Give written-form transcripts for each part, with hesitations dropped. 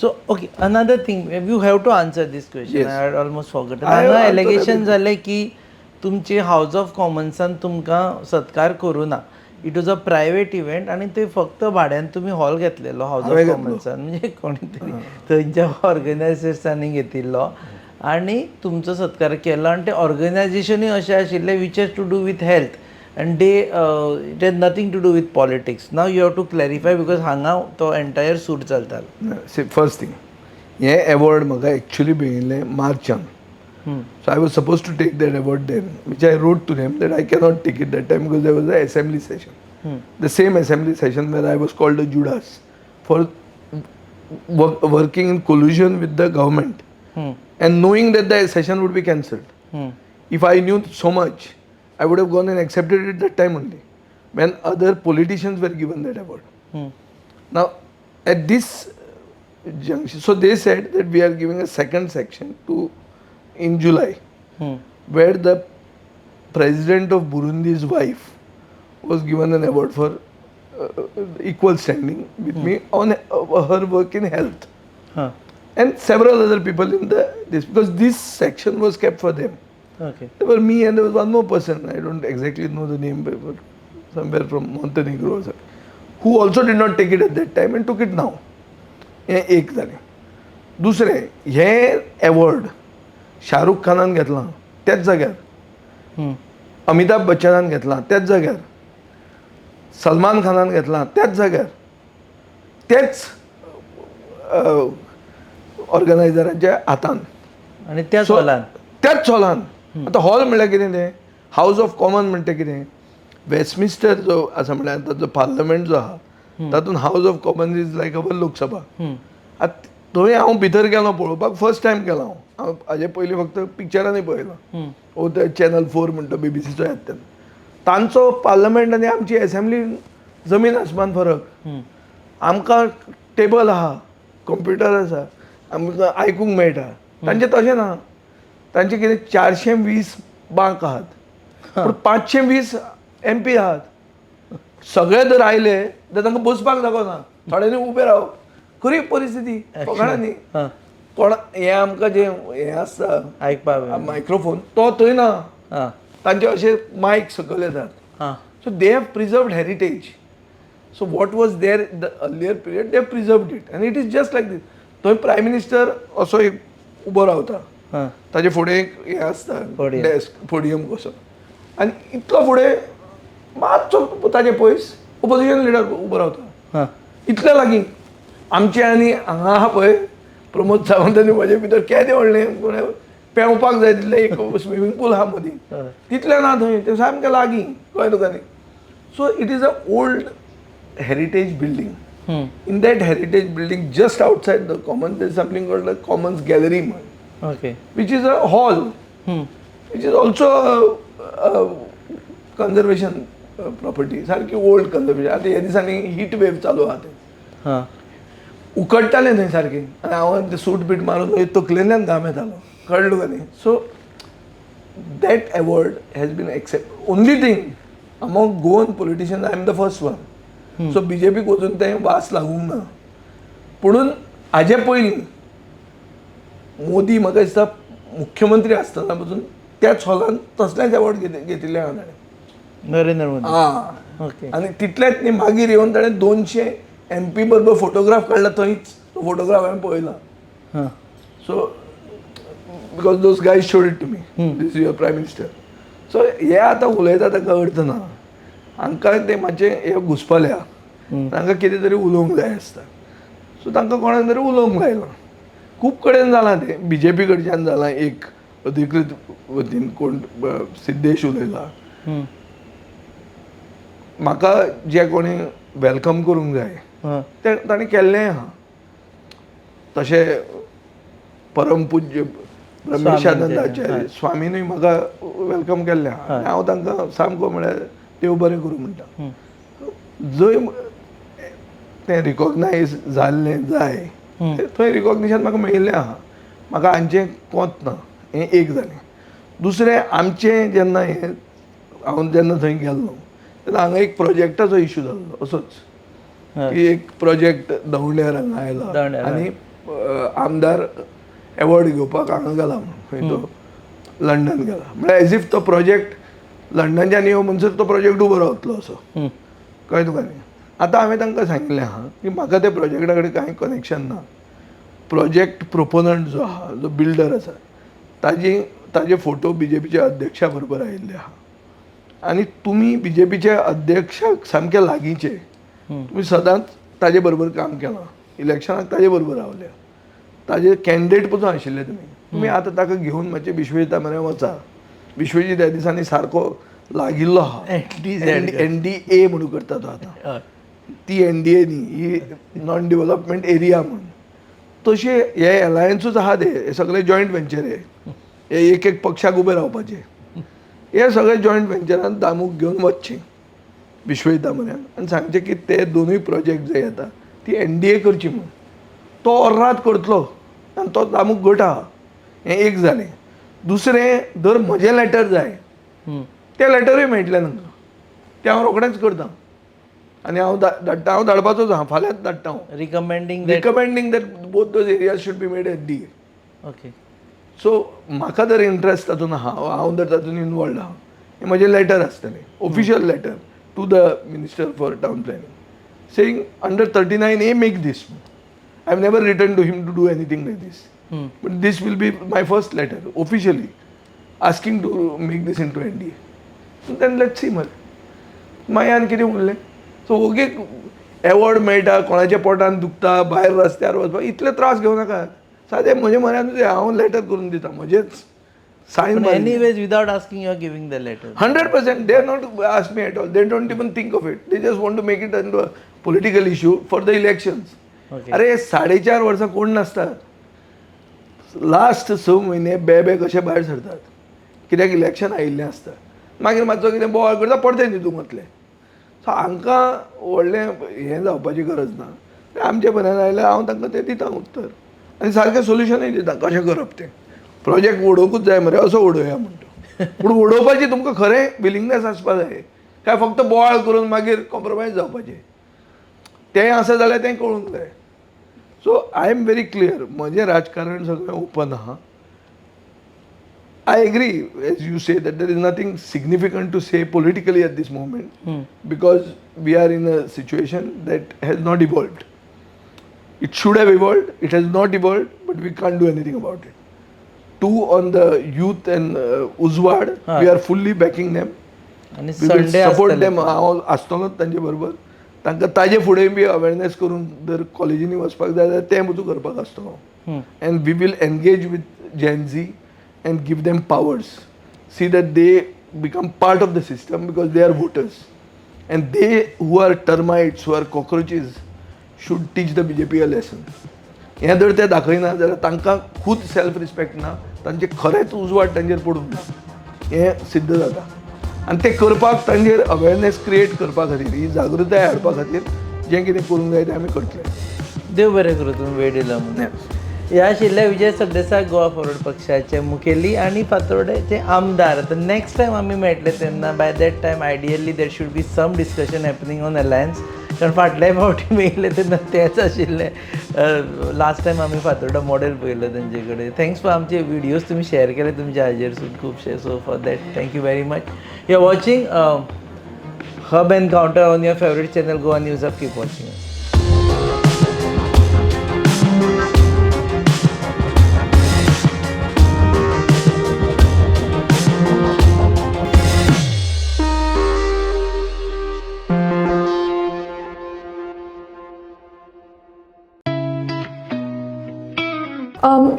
So, okay, another thing, you have to answer this question. Yes. I had almost forgotten. I have हांगा answered allegation जालें की तुमची house of कॉमन्सान तुमकां सत्कार करूं ना. It was a private event आणि ते फक्त भाड्यान तुम्ही हॉल घेतलेलो हाऊस हांवें ऑफ घेतलो. कॉमन्सान, म्हणजे कोणी तरी थंयच्या ऑर्गनायझर्सांनी घेतिल्लो आणि तुमचो सत्कार केलो. आणि ते ऑर्गनायझेशनूय अशें आशिल्लें which has to do with health and they it has nothing to do with politics. Now you have to clarify because हांगा तो entire सूट चलतालो. सी फर्स्ट थिंग हे अवॉर्ड म्हाका एक्चुली मेळिल्लें मार्चान. So I was supposed to take that award then, which I wrote to them that I cannot take it that time because there was an assembly session. The same assembly session where I was called a Judas for working in collusion with the government and knowing that the session would be cancelled. If I knew so much, I would have gone and accepted it that time only, when other politicians were given that award. Now, at this junction, so they said that we are giving a second section to in July, where the president of Burundi's wife was given an award for equal standing with me on her work in health, and several other people in this, because this section was kept for them. Okay. There were me and there was one more person, I don't exactly know the name, but somewhere from Montenegro or something, who also did not take it at that time and took it now. हे एक जालें. दुसरें, हे award Shahrukh खानान घेतलां त्याच जाग्यार, अमिताभ बच्चनान घेतलां त्याच जाग्यार, सलमान खानान घेतलां त्याच जाग्यार, तेच ऑर्गनायझरांच्या हातान आणि त्याच हॉलान. त्याच हॉलान. आतां हॉल म्हणल्यार कितें तें, हाऊस ऑफ कॉमन म्हणटा कितें, वेस्टमिन्स्टर जो आसा म्हणल्यार ताचो पार्लमेंट जो आहा तातूंत house of common is like our Lok Sabha. आतां थंय हांव भितर गेलो पळोवपाक, फर्स्ट टायम गेलो हांव हाजे पयलीं फक्त पिक्चरांनी पळयलां. ओ ते चॅनल 4 म्हणटा BBC येता तेन्ना, तांचो पार्लमेंट आनी आमची एसेंब्ली जमीन आसमान फरक. आमकां टेबल आहा, कंप्युटर आसा, आमकां आयकूंक मेळटा. तांचें तशें ना. तांचे कितें 420 बांक आहात, पूण 520 MP आहात. सगळे जर आयले जाल्यार तांकां बसपाक जागो ना, थोड्यांनी उबे राव. खरी परिस्थिती कोणानी कोण हें आमकां जें हें आसता आयकपाक मायक्रोफोन तो थंय ना. तांचे अशे मायक सकयल येतात. So they have preserved heritage. So what was there the earlier period they have preserved it आनी इट इज जस्ट लायक दीस. थंय प्रायम मिनिस्टर असो एक उबो रावता, ताजे फुडें एक हें आसता डेस्क, पोडियम कसो, आनी इतलो फुडें मातसो ताजे पयस ऑपोजिशन लिडर उबो रावता. इतले लागीं आमचे आनी हांगा आहा पळय प्रमोद सावंत आनी म्हजे भितर केदें व्हडलें पेंवपाक जाय तितलें एक स्विमींग पूल आहा मदीं, तितलें ना थंय. तें सामकें लागीं, कळ्ळें तुका न्ही. So it is a old heritage building. In that heritage building, just outside the common, there is something called the Commons Gallery, Okay. which is a hall, which is also a conservation property. सारकी old conservation. आता ह्या दिसांनी heat wave चालू आहा थंय. उकडटालें थंय सारकें, आनी हांव ते सूट बीट मारून थंय तकलेंतल्यान घाम येतालो, कळ्ळें तुका न्ही. So that award has been accepted. Only thing, among Goan politicians, I am the first one. So BJPक वचून तें वास लागूंक ना. पुणून हाजे पयलीं मोदी म्हाका दिसता मुख्यमंत्री आसतना पसून त्याच हॉलान तसलेंच अवॉर्ड घेतिल्लें आहा ताणें, नरेंद्र मोदी. ओके. आनी तितलेंच न्ही, मागीर येवन ताणें 200 MP बरोबर फोटोग्राफ काडला थंयच. तो फोटोग्राफ हांवें पळयला. So because those guys showed it to me, this your prime minister. So हे आतां उलयता ताका अर्थ ना. हांकां ते मातशें हे घुसपल्या, तांकां कितें तरी उलोवंक जाय आसता. सो तांकां कोणाक तरी उलोवंक लायलां. खूब कडेन जालां तें. BJP कडच्यान जालां, एक अधिकृत वतीन कोण सिद्धेश उलयला. म्हाका जे कोणी वेलकम करूंक जाय तें ताणें केल्लेंय आहा. तशें परमपूज्य ब्रह्मेशानंदाचार्य स्वामीनूय म्हाका वेलकम केल्लें आहा. हांव तांकां सामको म्हळ्यार देव बरें करूं म्हणटा. जंय तें रिकॉग्नायज जाल्लें जाय थंय रिकॉग्निशन म्हाका मेळिल्लें आहा. म्हाका हांचें कोंत ना. हें एक जालें. दुसरें, आमचें जेन्ना हें हांव जेन्ना थंय गेल्लो तेन्ना हांगा एक प्रोजेक्टाचो इशू जाल्लो असोच, की एक प्रोजेक्ट दवंड्यार हांगा आयला आनी आमदार एवॉर्ड घेवपाक हांगा गेला म्हणून खंय तो लंडन गेला म्हळ्यार एज इफ तो प्रोजेक्ट लंडनच्यान येवं म्हणसर तो प्रोजेक्ट उबो रावतलो असो कळ्ळें तुका न्ही. आतां हांवें तांकां सांगिल्लें आहा की म्हाका त्या प्रोजेक्टा कडेन कांय कनेक्शन ना. प्रोजेक्ट प्रोपोनंट जो आहा जो बिल्डर आसा ताजे फोटो BJPच्या अध्यक्षा बरोबर आयिल्ले आहा आनी तुमी BJPच्या अध्यक्षाक सामके लागींचे. तुमी सदांच ताजे बरोबर काम केलां, इलेक्शनाक ताजे बरोबर रावल्या, ताजे कॅन्डिडेट पसून आशिल्ले तुमी आतां ताका घेवन मातशें विश्वजिता मेरेन वचा. विश्वजीत ह्या दिसांनी सारको लागिल्लो आहा. NDA म्हणून करता तो आतां. ती NDA न्ही, ही नॉन डेव्हलपमेंट एरिया म्हणून. तशें हे एलायन्सूच आहा हे सगळे जॉयंट वेंचर हे एक पक्षाक उबे रावपाचे. हे सगळे जॉयंट वेंचरान दामूक घेवन वचचें विश्वजिता मेरेन आनी सांगचें की ते दोनूय प्रोजेक्ट जे येता ती NDA करची म्हणून. तो अर्रात करतलो आनी तो दामूक घट आहा. हें एक जालें. दुसरें जर म्हजें लेटर जाय तें लेटरूय मेळटलें तांकां. तें हांव रोखडेंच करतां आनी हांव धाडपाचोच आहा. फाल्यांच धाडटा हांव recommending that both those areas should be made NDA. Okay. So म्हाका जर इंट्रस्ट तातूंत आहा हांव जर तातूंत इनवॉल्ड आहा हें म्हजें लेटर आसतलें, official letter to the minister for town planning saying under 39A make this. I have never written to him to do anything like this. But this will be my first letter officially asking to make this into NDA. And then let's see मागीर कितें उरलें. So okay award मेळटा, कोणाच्या पोटान दुखता, भायर रस्त्यार वचपाक इतले त्रास घेवं नाका. सादें म्हज्या म्हऱ्यानूच हांव लेटर करून दिता म्हजेच sign. Anyways without asking you are giving the letter. 100%. They are not ask me at all. They don't even think of it. They just want to make it into a political issue for the elections. अरे 4.5 वर्सां कोण नासतात. Last 6 म्हयने बे कशे भायर सरतात कित्याक इलेक्शन आयिल्लें आसता. मागीर मातसो कितें बोवाळ करता परते न्हिदूंक वतले. सो हांकां व्हडलें हें जावपाची गरज ना. आमचे पर्यंत आयल्यार हांव तांकां तें दितां उत्तर आनी सारकें सोल्युशनूय दिता कशें करप तें. प्रोजेक्ट उडोवंकूच जाय मरे असो उडोवया म्हणटा. पूण उडोवपाची तुमकां खरें विलिंगनेस आसपा जाय काय फक्त बोवाळ करून मागीर कॉम्प्रोमायज जावपाचें तें आसा जाल्यार तें कळूंक जाय. So I am very clear. म्हजें राजकारण सगळें ओपन आहा. I agree as you say that there is nothing significant to say politically at this moment because we are in a situation that has not evolved. It should have evolved. It has not evolved but we can't do anything about it. 2 on the youth and उजवाड we are fully backing them. आणि we will Sunday support them. हांव आसतलोच तांचे बरोबर. तांकां ताजे फुडें बी awareness करून जर कॉलेजींनी वचपाक जाय जाल्यार तें मजू करपाक आसतलो. And we will engage with Gen Z and give them powers. See that they become part of the system because they are voters. And they who are termites, who are cockroaches should teach the BJP a lesson. हें जर ते दाखयना जाल्यार तांकां खूद self respect ना. तांचे खरेंच उजवाड तांचेर पडूंक ना हें सिद्ध जाता. आनी ते करपाक तांचेर अवेरनेस क्रिएट करपा खातीर ही जागृताय हाडपा खातीर जें कितें करूंक जाय तें आमी करतले. देव बरें करूं तुमी वेळ दिला म्हणून. ह्या आशिल्ले विजय सरदेसाय गोवा फॉरवर्ड पक्षाचे मुखेली आनी फातोर्डेचे आमदार. तर नेक्स्ट टायम आमी मेळटले तेन्ना by that time ideally there should be some discussion happening on alliance. कारण फाटल्या फावटी मेळिल्ले तेन्ना तेच आशिल्ले. लास्ट टायम आमी फातोर्डा मॉडेल पळयलो तेंचे कडेन. थँक्स फॉर आमचे विडियोज तुमी शेअर केले तुमच्या हाजेरसून खुबशे. So for that thank you very much. You are watching hub encounter on your favourite channel Goa news hub. Keep watching.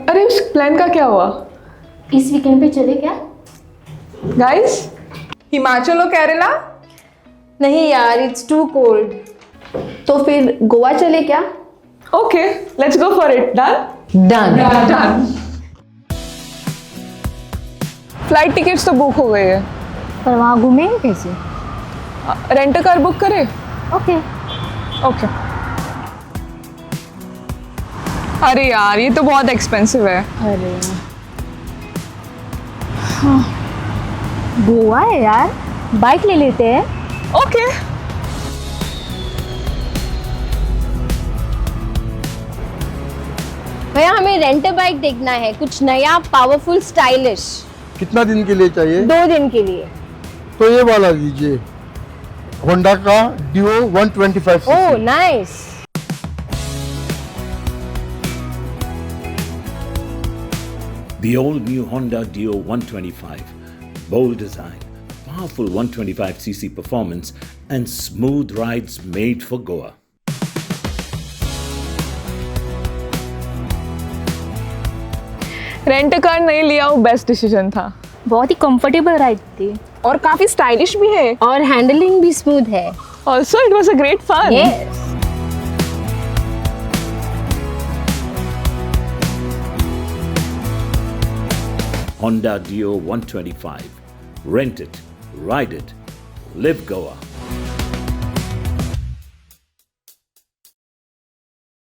अरे उस प्लान का क्या हुआ? इस वीकेंड पे चले क्या? गाइस, हिमाचल और केरला? नहीं यार, इट्स टू कोल्ड. तो फिर गोवा चले क्या? Okay, let's go for it. Done? Done. Flight tickets तो बुक हो गई है. पर वहाँ घूमेंगे कैसे? रेंट कार बुक करें? ओके. ओके. अरे यार, ये तो बहुत एक्सपेंसिव है. अरे हाँ, गोवा है यार, बाइक ले लेते हैं. ओके. भैया हमें रेंट बाइक देखना है, कुछ नया पावरफुल स्टाइलिश। कितना दिन के लिए चाहिए? 2 दिन के लिए। तो ये वाला लीजिए, होंडा का Dio 125 oh CC. Nice. The all-new Honda Dio 125. Bold design, powerful 125cc performance, and smooth rides made for Goa. Rent car नहीं लिया वो बेस्ट डिसीजन था, बहुत ही कंफर्टेबल राइड थी और काफी स्टाइलिश भी है। और हैंडलिंग भी स्मूथ है। Also it was a great fun. Yes. Honda Dio 125. Rent it, ride it, live Goa.